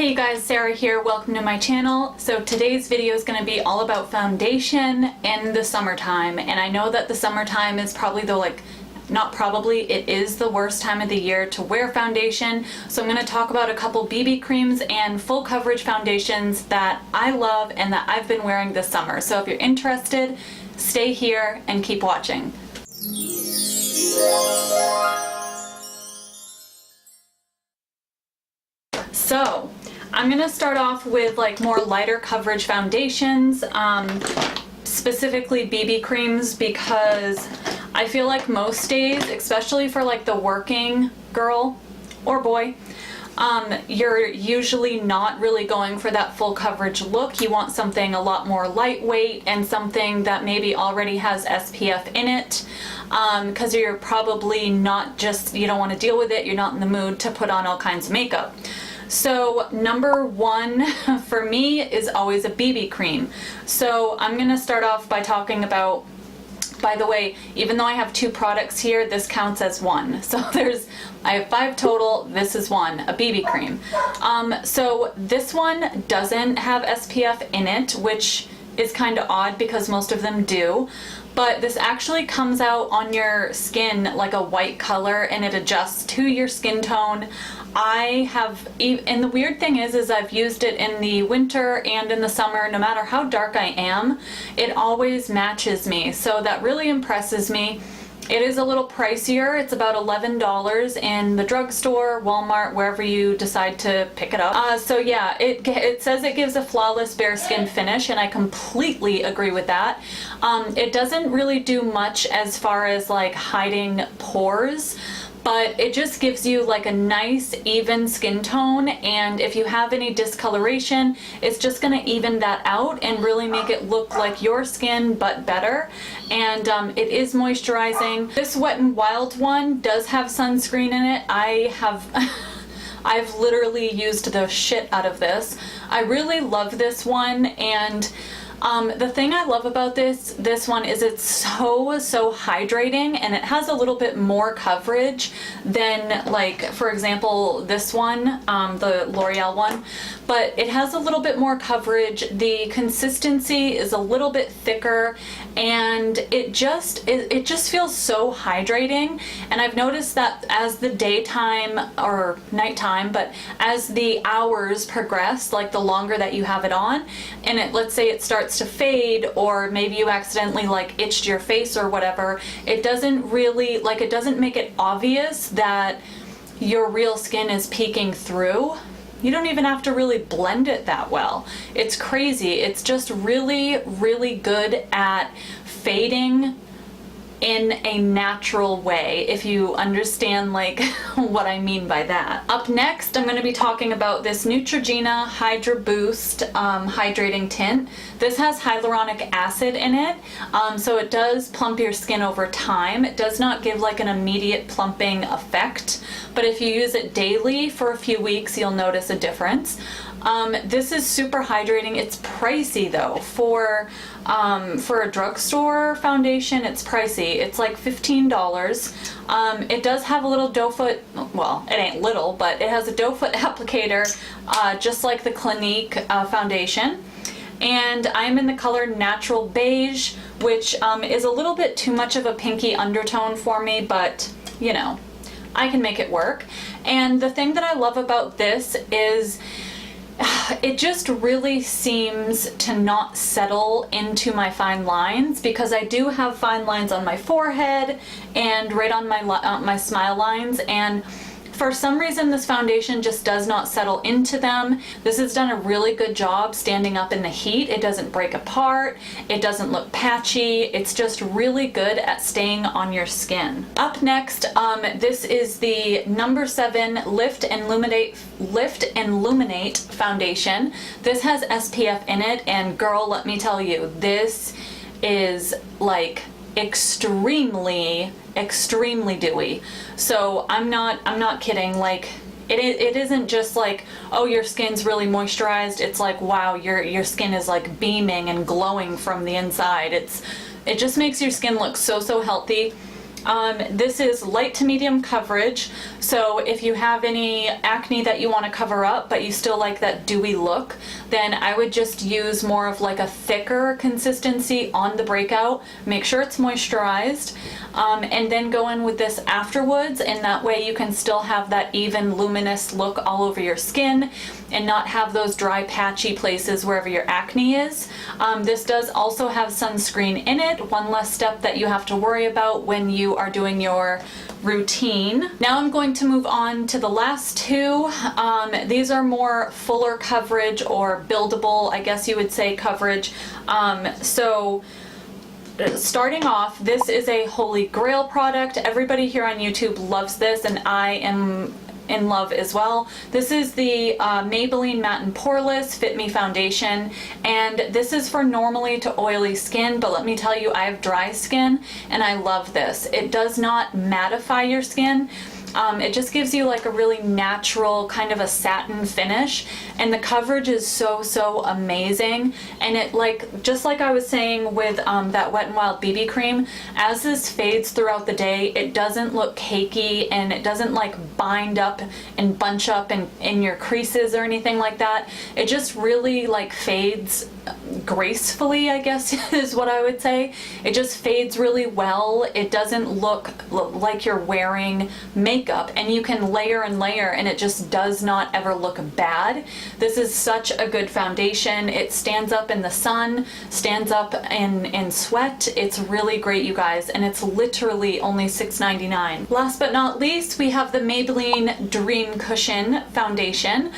Hey you guys, Sarah here. Welcome to my channel. So today's video is going to be all about foundation in the summertime. And I know that the summertime is probably it is the worst time of the year to wear foundation. So I'm going to talk about a couple BB creams and full coverage foundations that I love and that I've been wearing this summer. So if you're interested, stay here and keep watching. So I'm gonna start off with more lighter coverage foundations, specifically BB creams, because I feel like most days, especially for the working girl or boy, you're usually not really going for that full coverage look. You want something a lot more lightweight and something that maybe already has SPF in it, because you're probably not you don't want to deal with it, you're not in the mood to put on all kinds of makeup. So number one for me is always a BB cream. So I'm going to start off by talking about, by the way, even though I have two products here, this counts as one. So I have 5 total, this is one, a BB cream. So this one doesn't have SPF in it, which is kind of odd because most of them do. But this actually comes out on your skin like a white color and it adjusts to your skin tone. And the weird thing is I've used it in the winter and in the summer. No matter how dark I am, it always matches me. So that really impresses me. It is a little pricier. It's about $11 in the drugstore, Walmart, wherever you decide to pick it up. So yeah, it says it gives a flawless bare skin finish, and I completely agree with that. It doesn't really do much as far as hiding pores, but it just gives you a nice even skin tone, and if you have any discoloration, it's just going to even that out and really make it look like your skin but better. And it is moisturizing. This Wet n Wild one does have sunscreen in it. I've literally used the shit out of this. I really love this one, and the thing I love about this one is it's so hydrating, and it has a little bit more coverage than for example this one, the L'Oreal one, but it has a little bit more coverage. The consistency is a little bit thicker, and it just feels so hydrating. And I've noticed that as the daytime or nighttime, but as the hours progress, the longer that you have it on, and let's say it starts to fade, or maybe you accidentally itched your face or whatever, it doesn't really it doesn't make it obvious that your real skin is peeking through. You don't even have to really blend it that well. It's crazy. It's just really good at fading in a natural way, if you understand what I mean by that. Up next, I'm going to be talking about this Neutrogena Hydra Boost hydrating tint. This has hyaluronic acid in it, so it does plump your skin over time. It does not give an immediate plumping effect, but if you use it daily for a few weeks, you'll notice a difference. This is super hydrating. It's pricey though. For a drugstore foundation, it's pricey. It's $15. It does have a little doe foot, well, it ain't little, but it has a doe foot applicator, just like the Clinique foundation. And I'm in the color Natural Beige, which is a little bit too much of a pinky undertone for me, but you know, I can make it work. And the thing that I love about this is it just really seems to not settle into my fine lines, because I do have fine lines on my forehead and right on my smile lines, and for some reason this foundation just does not settle into them. This has done a really good job standing up in the heat. It doesn't break apart, it doesn't look patchy, it's just really good at staying on your skin. Up next, this is the number 7 Lift and Illuminate foundation. This has SPF in it, and girl, let me tell you, this is extremely dewy. So I'm not kidding. It isn't just oh, your skin's really moisturized. It's wow, your skin is beaming and glowing from the inside. It just makes your skin look so healthy. This is light to medium coverage, so if you have any acne that you want to cover up but you still like that dewy look, then I would just use more of like a thicker consistency on the breakout. Make sure it's moisturized, and then go in with this afterwards, and that way you can still have that even luminous look all over your skin and not have those dry patchy places wherever your acne is. This does also have sunscreen in it, one less step that you have to worry about when you are doing your routine. Now I'm going to move on to the last two. These are more fuller coverage, or buildable, I guess you would say, coverage. So starting off, this is a holy grail product. Everybody here on YouTube loves this, and I am in love as well. This is the Maybelline Matte and Poreless Fit Me Foundation, and this is for normally to oily skin, but let me tell you, I have dry skin and I love this. It does not mattify your skin. It just gives you like a really natural kind of a satin finish, and the coverage is so amazing. And it, like, just like I was saying with that Wet n Wild BB cream, as this fades throughout the day, it doesn't look cakey, and it doesn't like bind up and bunch up in your creases or anything like that. It just really like fades gracefully, I guess is what I would say. It just fades really well. It doesn't look like you're wearing makeup, and you can layer and layer and it just does not ever look bad. This is such a good foundation. It stands up in the sun, stands up in sweat. It's really great, you guys, and it's literally only $6.99. Last but not least, we have the Maybelline Dream Cushion Foundation.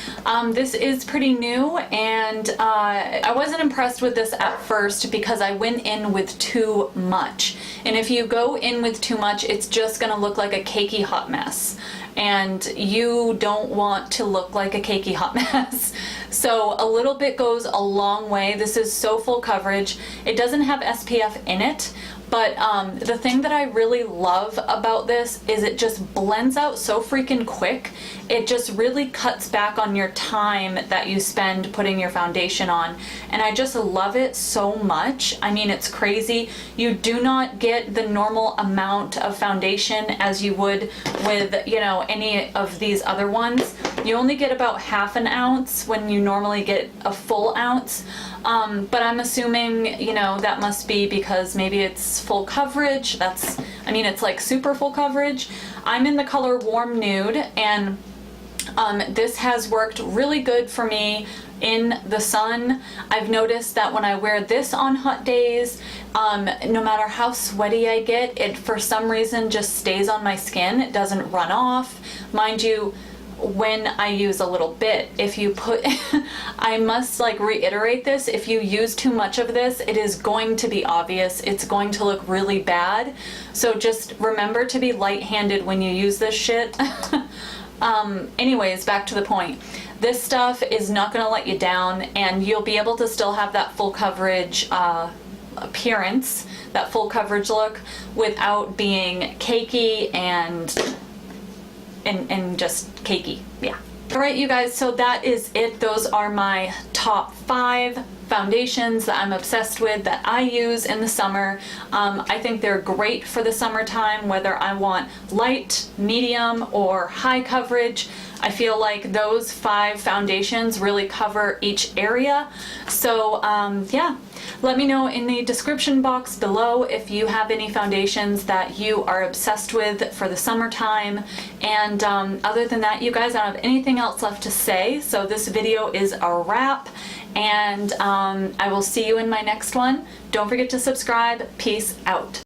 This is pretty new, and I wasn't impressed with this at first because I went in with too much. And if you go in with too much, it's just gonna look like a cakey hot mess. And you don't want to look like a cakey hot mess. So a little bit goes a long way. This is so full coverage. It doesn't have SPF in it, but the thing that I really love about this is it just blends out so freaking quick. It just really cuts back on your time that you spend putting your foundation on, and I just love it so much. I mean, it's crazy. You do not get the normal amount of foundation as you would with, you know, any of these other ones. You only get about half an ounce when you normally get a full ounce. But I'm assuming, you know, that must be because maybe it's full coverage. I mean, it's like super full coverage. I'm in the color Warm Nude, and this has worked really good for me in the sun. I've noticed that when I wear this on hot days, no matter how sweaty I get, it for some reason just stays on my skin. It doesn't run off. Mind you, when I use a little bit, if you put I must like reiterate this, if you use too much of this, it is going to be obvious. It's going to look really bad. So just remember to be light-handed when you use this shit. Anyways, back to the point. This stuff is not going to let you down, and you'll be able to still have that full coverage appearance, that full coverage look, without being cakey and just cakey. Yeah. Alright, you guys, so that is it. Those are my top 5 foundations that I'm obsessed with, that I use in the summer. I think they're great for the summertime, whether I want light, medium, or high coverage. I feel like those 5 foundations really cover each area. So yeah, let me know in the description box below if you have any foundations that you are obsessed with for the summertime. And other than that, you guys, I don't have anything else left to say. So this video is a wrap, and I will see you in my next one. Don't forget to subscribe. Peace out.